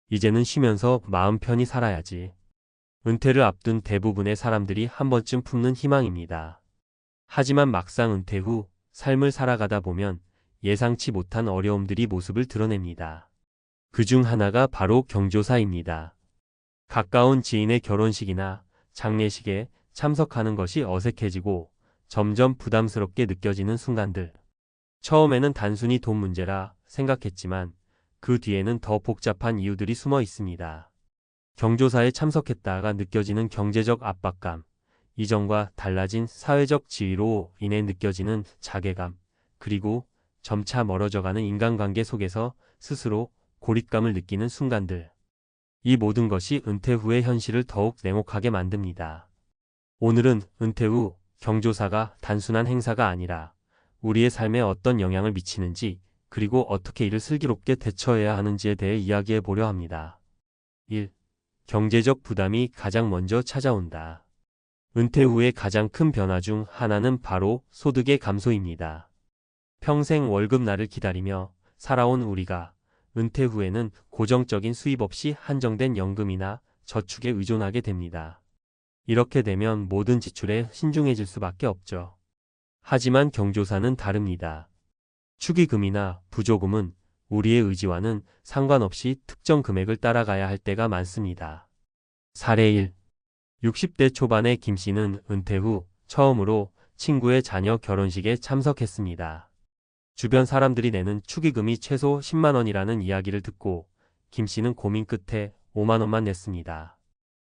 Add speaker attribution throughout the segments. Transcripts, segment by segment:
Speaker 1: 이제는 쉬면서 마음 편히 살아야지. 은퇴를 앞둔 대부분의 사람들이 한 번쯤 품는 희망입니다. 하지만 막상 은퇴 후 삶을 살아가다 보면 예상치 못한 어려움들이 모습을 드러냅니다. 그중 하나가 바로 경조사입니다. 가까운 지인의 결혼식이나 장례식에 참석하는 것이 어색해지고 점점 부담스럽게 느껴지는 순간들. 처음에는 단순히 돈 문제라 생각했지만 그 뒤에는 더 복잡한 이유들이 숨어 있습니다. 경조사에 참석했다가 느껴지는 경제적 압박감, 이전과 달라진 사회적 지위로 인해 느껴지는 자괴감, 그리고 점차 멀어져가는 인간관계 속에서 스스로 고립감을 느끼는 순간들. 이 모든 것이 은퇴 후의 현실을 더욱 냉혹하게 만듭니다. 오늘은 은퇴 후 경조사가 단순한 행사가 아니라 우리의 삶에 어떤 영향을 미치는지, 그리고 어떻게 이를 슬기롭게 대처해야 하는지에 대해 이야기해 보려 합니다. 1. 경제적 부담이 가장 먼저 찾아온다. 은퇴 후의 가장 큰 변화 중 하나는 바로 소득의 감소입니다. 평생 월급날을 기다리며 살아온 우리가 은퇴 후에는 고정적인 수입 없이 한정된 연금이나 저축에 의존하게 됩니다. 이렇게 되면 모든 지출에 신중해질 수밖에 없죠. 하지만 경조사는 다릅니다. 축의금이나 부조금은 우리의 의지와는 상관없이 특정 금액을 따라가야 할 때가 많습니다. 사례 1. 60대 초반의 김 씨는 은퇴 후 처음으로 친구의 자녀 결혼식에 참석했습니다. 주변 사람들이 내는 축의금이 최소 10만 원이라는 이야기를 듣고 김 씨는 고민 끝에 5만 원만 냈습니다.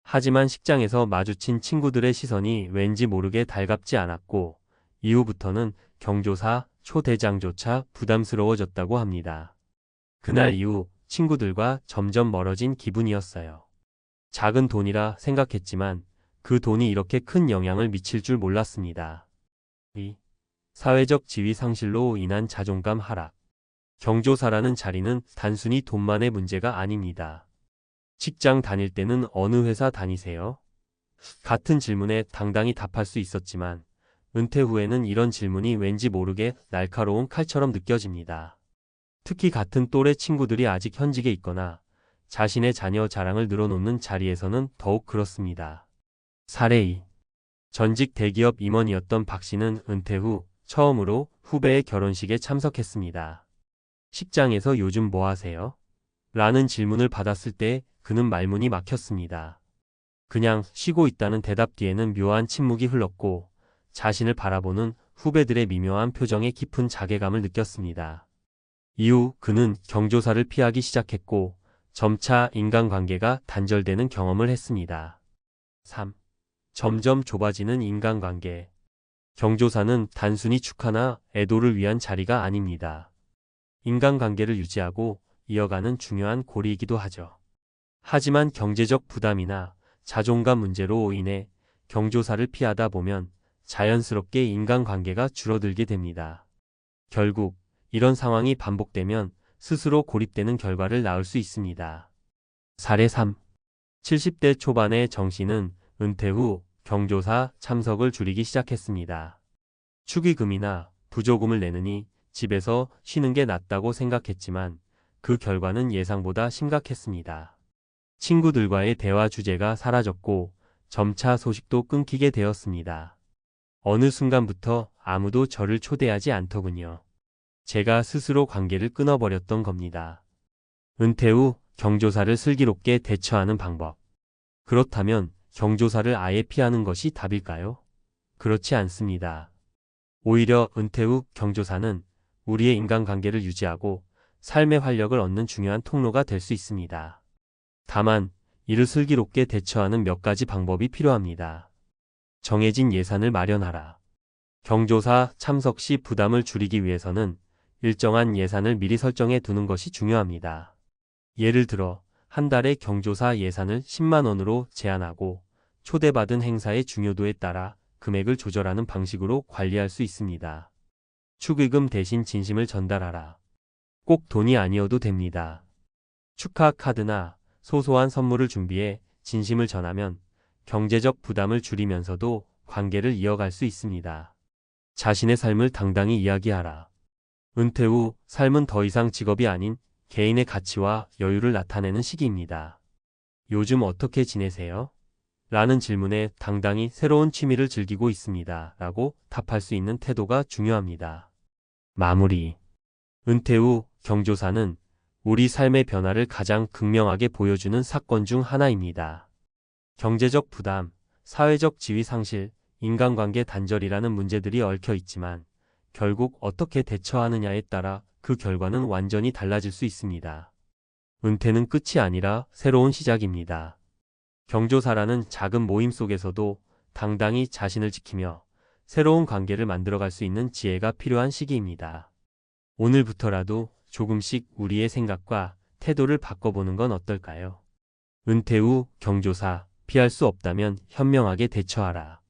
Speaker 1: 하지만 식장에서 마주친 친구들의 시선이 왠지 모르게 달갑지 않았고 이후부터는 경조사 초대장조차 부담스러워졌다고 합니다. 그날 이후 친구들과 점점 멀어진 기분이었어요. 작은 돈이라 생각했지만 그 돈이 이렇게 큰 영향을 미칠 줄 몰랐습니다. 2. 사회적 지위 상실로 인한 자존감 하락. 경조사라는 자리는 단순히 돈만의 문제가 아닙니다. 직장 다닐 때는 어느 회사 다니세요? 같은 질문에 당당히 답할 수 있었지만 은퇴 후에는 이런 질문이 왠지 모르게 날카로운 칼처럼 느껴집니다. 특히 같은 또래 친구들이 아직 현직에 있거나 자신의 자녀 자랑을 늘어놓는 자리에서는 더욱 그렇습니다. 사례 2. 전직 대기업 임원이었던 박 씨는 은퇴 후 처음으로 후배의 결혼식에 참석했습니다. 식장에서 요즘 뭐 하세요? 라는 질문을 받았을 때 그는 말문이 막혔습니다. 그냥 쉬고 있다는 대답 뒤에는 묘한 침묵이 흘렀고 자신을 바라보는 후배들의 미묘한 표정에 깊은 자괴감을 느꼈습니다. 이후 그는 경조사를 피하기 시작했고 점차 인간관계가 단절되는 경험을 했습니다. 3. 점점 좁아지는 인간관계. 경조사는 단순히 축하나 애도를 위한 자리가 아닙니다. 인간관계를 유지하고 이어가는 중요한 고리이기도 하죠. 하지만 경제적 부담이나 자존감 문제로 인해 경조사를 피하다 보면 자연스럽게 인간관계가 줄어들게 됩니다. 결국 이런 상황이 반복되면 스스로 고립되는 결과를 낳을 수 있습니다. 사례 3. 70대 초반의 정 씨는 은퇴 후 경조사 참석을 줄이기 시작했습니다. 축의금이나 부조금을 내느니 집에서 쉬는 게 낫다고 생각했지만 그 결과는 예상보다 심각했습니다. 친구들과의 대화 주제가 사라졌고 점차 소식도 끊기게 되었습니다. 어느 순간부터 아무도 저를 초대하지 않더군요. 제가 스스로 관계를 끊어버렸던 겁니다. 은퇴 후 경조사를 슬기롭게 대처하는 방법. 그렇다면 경조사를 아예 피하는 것이 답일까요? 그렇지 않습니다. 오히려 은퇴 후 경조사는 우리의 인간관계를 유지하고 삶의 활력을 얻는 중요한 통로가 될 수 있습니다. 다만 이를 슬기롭게 대처하는 몇 가지 방법이 필요합니다. 정해진 예산을 마련하라. 경조사 참석 시 부담을 줄이기 위해서는 일정한 예산을 미리 설정해 두는 것이 중요합니다. 예를 들어 한 달에 경조사 예산을 10만 원으로 제한하고 초대받은 행사의 중요도에 따라 금액을 조절하는 방식으로 관리할 수 있습니다. 축의금 대신 진심을 전달하라. 꼭 돈이 아니어도 됩니다. 축하 카드나 소소한 선물을 준비해 진심을 전하면 경제적 부담을 줄이면서도 관계를 이어갈 수 있습니다. 자신의 삶을 당당히 이야기하라. 은퇴 후 삶은 더 이상 직업이 아닌 개인의 가치와 여유를 나타내는 시기입니다. 요즘 어떻게 지내세요? 라는 질문에 당당히 새로운 취미를 즐기고 있습니다. 라고 답할 수 있는 태도가 중요합니다. 마무리. 은퇴 후 경조사는 우리 삶의 변화를 가장 극명하게 보여주는 사건 중 하나입니다. 경제적 부담, 사회적 지위 상실, 인간관계 단절이라는 문제들이 얽혀 있지만 결국 어떻게 대처하느냐에 따라 그 결과는 완전히 달라질 수 있습니다. 은퇴는 끝이 아니라 새로운 시작입니다. 경조사라는 작은 모임 속에서도 당당히 자신을 지키며 새로운 관계를 만들어갈 수 있는 지혜가 필요한 시기입니다. 오늘부터라도 조금씩 우리의 생각과 태도를 바꿔보는 건 어떨까요? 은퇴 후 경조사, 피할 수 없다면 현명하게 대처하라.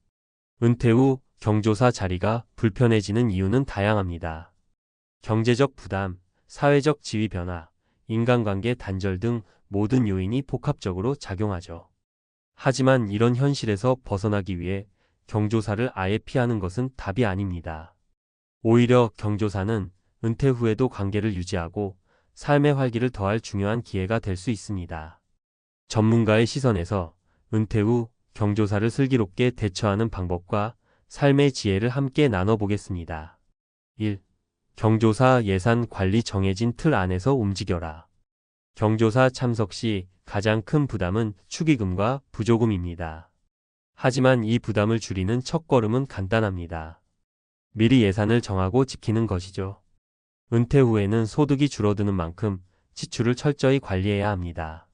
Speaker 1: 은퇴 후 경조사 자리가 불편해지는 이유는 다양합니다. 경제적 부담, 사회적 지위 변화, 인간관계 단절 등 모든 요인이 복합적으로 작용하죠. 하지만 이런 현실에서 벗어나기 위해 경조사를 아예 피하는 것은 답이 아닙니다. 오히려 경조사는 은퇴 후에도 관계를 유지하고 삶의 활기를 더할 중요한 기회가 될 수 있습니다. 전문가의 시선에서 은퇴 후 경조사를 슬기롭게 대처하는 방법과 삶의 지혜를 함께 나눠보겠습니다. 1. 경조사 예산 관리 정해진 틀 안에서 움직여라. 경조사 참석 시 가장 큰 부담은 축의금과 부조금입니다. 하지만 이 부담을 줄이는 첫걸음은 간단합니다. 미리 예산을 정하고 지키는 것이죠. 은퇴 후에는 소득이 줄어드는 만큼 지출을 철저히 관리해야 합니다.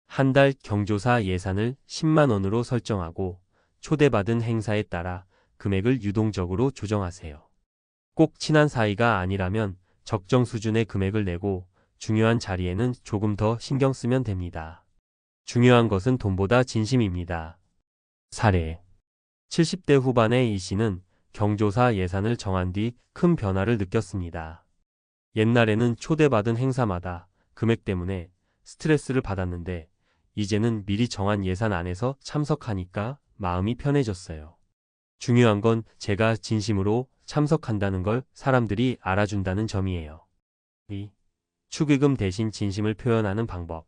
Speaker 1: 한 달 경조사 예산을 10만 원으로 설정하고 초대받은 행사에 따라 금액을 유동적으로 조정하세요. 꼭 친한 사이가 아니라면 적정 수준의 금액을 내고 중요한 자리에는 조금 더 신경 쓰면 됩니다. 중요한 것은 돈보다 진심입니다. 사례. 70대 후반의 이 씨는 경조사 예산을 정한 뒤 큰 변화를 느꼈습니다. 옛날에는 초대받은 행사마다 금액 때문에 스트레스를 받았는데 이제는 미리 정한 예산 안에서 참석하니까 마음이 편해졌어요. 중요한 건 제가 진심으로 참석한다는 걸 사람들이 알아준다는 점이에요. 2. 축의금 대신 진심을 표현하는 방법.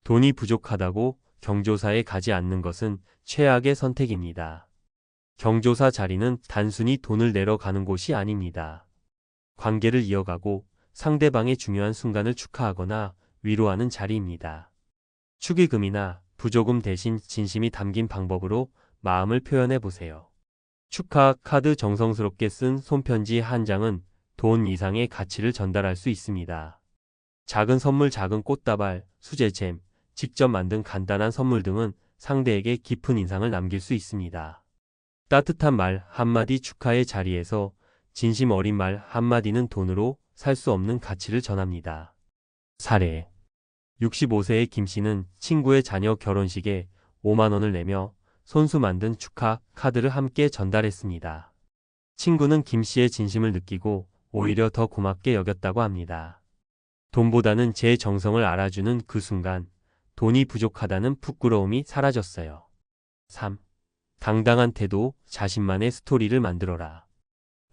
Speaker 1: 돈이 부족하다고 경조사에 가지 않는 것은 최악의 선택입니다. 경조사 자리는 단순히 돈을 내러 가는 곳이 아닙니다. 관계를 이어가고 상대방의 중요한 순간을 축하하거나 위로하는 자리입니다. 축의금이나 부조금 대신 진심이 담긴 방법으로 마음을 표현해 보세요. 축하 카드 정성스럽게 쓴 손편지 한 장은 돈 이상의 가치를 전달할 수 있습니다. 작은 선물, 작은 꽃다발, 수제잼, 직접 만든 간단한 선물 등은 상대에게 깊은 인상을 남길 수 있습니다. 따뜻한 말 한마디 축하의 자리에서 진심 어린 말 한마디는 돈으로 살 수 없는 가치를 전합니다. 사례. 65세의 김 씨는 친구의 자녀 결혼식에 5만 원을 내며 손수 만든 축하 카드를 함께 전달했습니다. 친구는 김 씨의 진심을 느끼고 오히려 더 고맙게 여겼다고 합니다. 돈보다는 제 정성을 알아주는 그 순간 돈이 부족하다는 부끄러움이 사라졌어요. 3. 당당한 태도, 자신만의 스토리를 만들어라.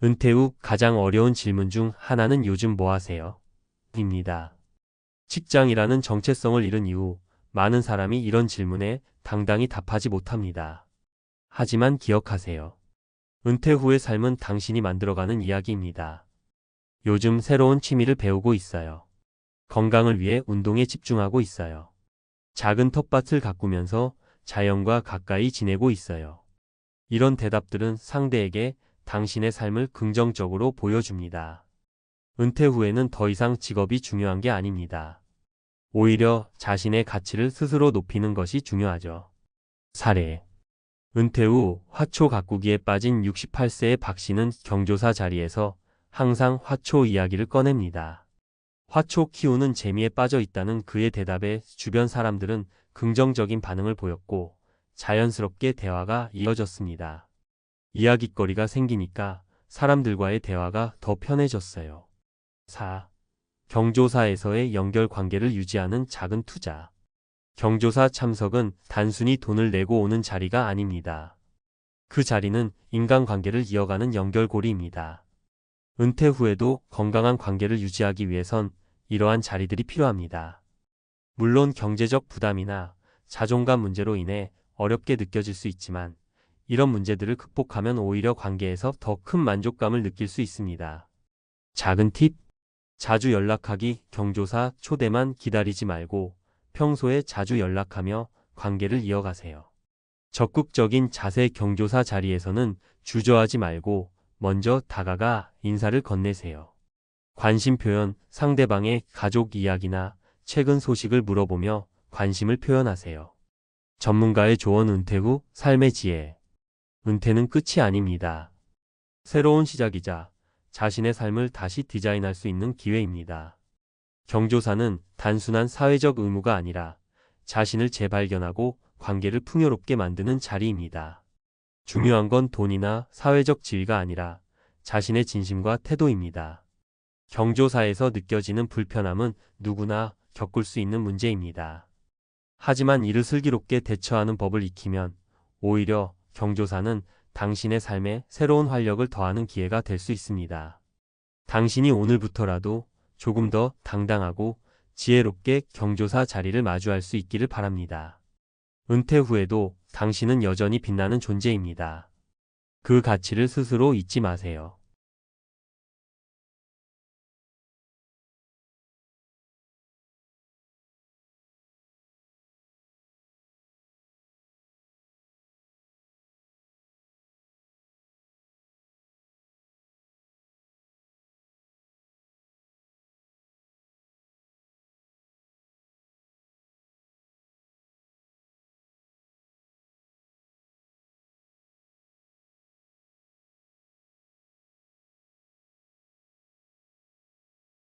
Speaker 1: 은퇴 후 가장 어려운 질문 중 하나는 요즘 뭐 하세요? 입니다. 직장이라는 정체성을 잃은 이후 많은 사람이 이런 질문에 당당히 답하지 못합니다. 하지만 기억하세요. 은퇴 후의 삶은 당신이 만들어가는 이야기입니다. 요즘 새로운 취미를 배우고 있어요. 건강을 위해 운동에 집중하고 있어요. 작은 텃밭을 가꾸면서 자연과 가까이 지내고 있어요. 이런 대답들은 상대에게 당신의 삶을 긍정적으로 보여줍니다. 은퇴 후에는 더 이상 직업이 중요한 게 아닙니다. 오히려 자신의 가치를 스스로 높이는 것이 중요하죠. 사례. 은퇴 후 화초 가꾸기에 빠진 68세의 박 씨는 경조사 자리에서 항상 화초 이야기를 꺼냅니다. 화초 키우는 재미에 빠져 있다는 그의 대답에 주변 사람들은 긍정적인 반응을 보였고 자연스럽게 대화가 이어졌습니다. 이야깃거리가 생기니까 사람들과의 대화가 더 편해졌어요. 4. 경조사에서의 연결 관계를 유지하는 작은 투자. 경조사 참석은 단순히 돈을 내고 오는 자리가 아닙니다. 그 자리는 인간관계를 이어가는 연결고리입니다. 은퇴 후에도 건강한 관계를 유지하기 위해선 이러한 자리들이 필요합니다. 물론 경제적 부담이나 자존감 문제로 인해 어렵게 느껴질 수 있지만 이런 문제들을 극복하면 오히려 관계에서 더 큰 만족감을 느낄 수 있습니다. 작은 팁. 자주 연락하기. 경조사 초대만 기다리지 말고 평소에 자주 연락하며 관계를 이어가세요. 적극적인 자세. 경조사 자리에서는 주저하지 말고 먼저 다가가 인사를 건네세요. 관심 표현. 상대방의 가족 이야기나 최근 소식을 물어보며 관심을 표현하세요. 전문가의 조언. 은퇴 후 삶의 지혜. 은퇴는 끝이 아닙니다. 새로운 시작이자 자신의 삶을 다시 디자인할 수 있는 기회입니다. 경조사는 단순한 사회적 의무가 아니라 자신을 재발견하고 관계를 풍요롭게 만드는 자리입니다. 중요한 건 돈이나 사회적 지위가 아니라 자신의 진심과 태도입니다. 경조사에서 느껴지는 불편함은 누구나 겪을 수 있는 문제입니다. 하지만 이를 슬기롭게 대처하는 법을 익히면 오히려 경조사는 당신의 삶에 새로운 활력을 더하는 기회가 될 수 있습니다. 당신이 오늘부터라도 조금 더 당당하고 지혜롭게 경조사 자리를 마주할 수 있기를 바랍니다. 은퇴 후에도 당신은 여전히 빛나는 존재입니다. 그 가치를 스스로 잊지 마세요.